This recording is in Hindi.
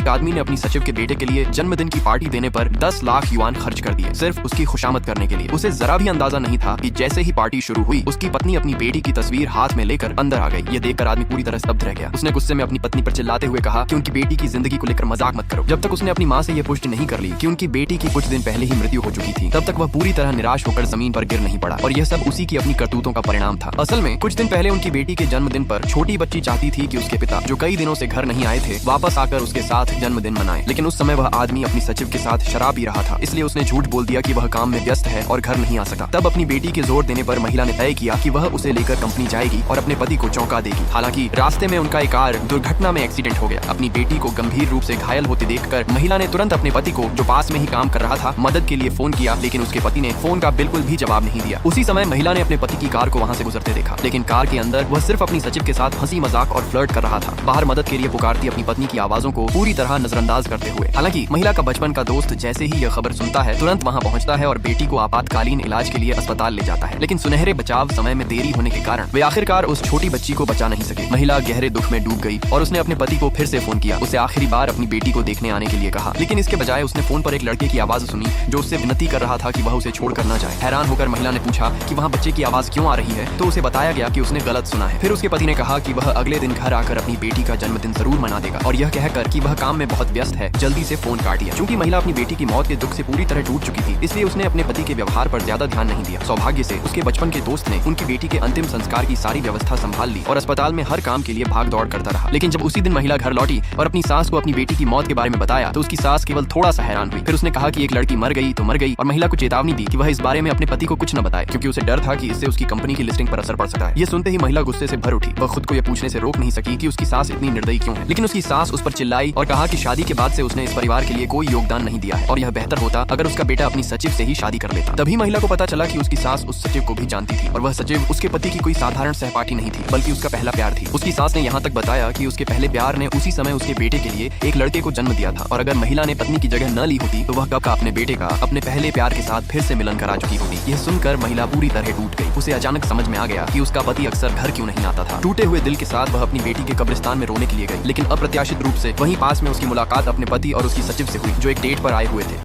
एक आदमी ने अपनी सचिव के बेटे के लिए जन्मदिन की पार्टी देने पर 10 लाख युआन खर्च कर दिए, सिर्फ उसकी खुशामद करने के लिए। उसे जरा भी अंदाजा नहीं था कि जैसे ही पार्टी शुरू हुई उसकी पत्नी अपनी बेटी की तस्वीर हाथ में लेकर अंदर आ गई। ये देखकर आदमी पूरी तरह स्तब्ध रह गया। उसने गुस्से में अपनी पत्नी पर चिल्लाते हुए कहा कि उनकी बेटी की जिंदगी को लेकर मजाक मत करो। जब तक उसने अपनी माँ से ये पुष्टि नहीं कर ली कि उनकी बेटी की कुछ दिन पहले ही मृत्यु हो चुकी थी, तब तक वह पूरी तरह निराश होकर जमीन पर गिर नहीं पड़ा। और यह सब उसी की अपनी करतूतों का परिणाम था। असल में कुछ दिन पहले उनकी बेटी के जन्मदिन पर छोटी बच्ची चाहती थी कि उसके पिता, जो कई दिनों से घर नहीं आए थे, वापस आकर उसके साथ जन्मदिन मनाए। लेकिन उस समय वह आदमी अपनी सचिव के साथ शराब पी रहा था, इसलिए उसने झूठ बोल दिया कि वह काम में व्यस्त है और घर नहीं आ सकता। तब अपनी बेटी के जोर देने पर महिला ने तय किया कि वह उसे लेकर कंपनी जाएगी और अपने पति को चौंका देगी। हालांकि रास्ते में उनका एक कार दुर्घटना में एक्सीडेंट हो गया। अपनी बेटी को गंभीर रूप से घायल होते देखकर महिला ने तुरंत अपने पति को, जो पास में ही काम कर रहा था, मदद के लिए फोन किया, लेकिन उसके पति ने फोन का बिल्कुल भी जवाब नहीं दिया। उसी समय महिला ने अपने पति की कार को वहाँ से गुजरते देखा, लेकिन कार के अंदर वह सिर्फ अपनी सचिव के साथ हंसी मजाक और फ्लर्ट कर रहा था। बाहर मदद के लिए पुकारती अपनी पत्नी की आवाजों को पूरी तरह नजरअंदाज करते हुए। हालांकि महिला का बचपन का दोस्त जैसे ही यह खबर सुनता है, तुरंत वहां पहुंचता है और बेटी को आपातकालीन इलाज के लिए अस्पताल ले जाता है। लेकिन सुनहरे बचाव समय में देरी होने के कारण वे आखिरकार उस छोटी बच्ची को बचा नहीं सके। महिला गहरे दुख में डूब गई और उसने अपने पति को फिर से फोन किया, उसे आखिरी बार अपनी बेटी को देखने आने के लिए कहा। लेकिन इसके बजाय उसने फोन पर एक लड़के की आवाज सुनी जो उससे विनती कर रहा था कि वह उसे छोड़कर न जाए। हैरान होकर महिला ने पूछा कि वहाँ बच्चे की आवाज क्यों आ रही है, तो उसे बताया गया कि उसने गलत सुना है। फिर उसके पति ने कहा कि वह अगले दिन घर आकर अपनी बेटी का जन्मदिन जरूर मना देगा, और यह कहकर कि वह काम में बहुत व्यस्त है, जल्दी से फोन काट दिया। चूंकि महिला अपनी बेटी की मौत के दुख से पूरी तरह टूट चुकी थी, इसलिए उसने अपने पति के व्यवहार पर ज्यादा ध्यान नहीं दिया। सौभाग्य से उसके बचपन के दोस्त ने उनकी बेटी के अंतिम संस्कार की सारी व्यवस्था संभाल ली और अस्पताल में हर काम के लिए भाग दौड़ करता रहा। लेकिन जब उसी दिन महिला घर लौटी और अपनी सास को अपनी बेटी की मौत के बारे में बताया, तो उसकी सास केवल थोड़ा सा हैरान हुई। फिर उसने कहा कि एक लड़की मर गई तो मर गई, और महिला को चेतावनी दी कि वह इस बारे में अपने पति को कुछ न बताए, क्योंकि उसे डर था कि इससे उसकी कंपनी की लिस्टिंग पर असर पड़ सकता है। ये सुनते ही महिला गुस्से से भर उठी। वह खुद को यह पूछने से रोक नहीं सकी कि उसकी सास इतनी निर्दयी क्यों है। लेकिन उसकी सास उस पर चिल्लाई और कहा कि शादी के बाद से उसने इस परिवार के लिए कोई योगदान नहीं दिया है, और यह बेहतर होता अगर उसका बेटा अपनी सचिव से ही शादी कर लेता। तभी महिला को पता चला कि उसकी सास उस सचिव को भी जानती थी, और वह सचिव उसके पति की कोई साधारण सहपाठी नहीं थी, बल्कि उसका पहला प्यार थी। उसकी सास ने यहाँ तक बताया कि उसके पहले प्यार ने उसी समय उसके बेटे के लिए एक लड़के को जन्म दिया था, और अगर महिला ने पत्नी की जगह न ली होती तो वह कब का अपने बेटे का अपने पहले प्यार के साथ फिर से मिलन करा चुकी होती। यह सुनकर महिला पूरी तरह टूट गई। उसे अचानक समझ में आ गया कि उसका पति अक्सर घर क्यों नहीं आता था। टूटे हुए दिल के साथ वह अपनी बेटी के कब्रिस्तान में रोने के लिए गई, लेकिन अप्रत्याशित रूप से वहीं पास में उसकी मुलाकात अपने पति और उसकी सचिव से हुई, जो एक डेट पर आए हुए थे।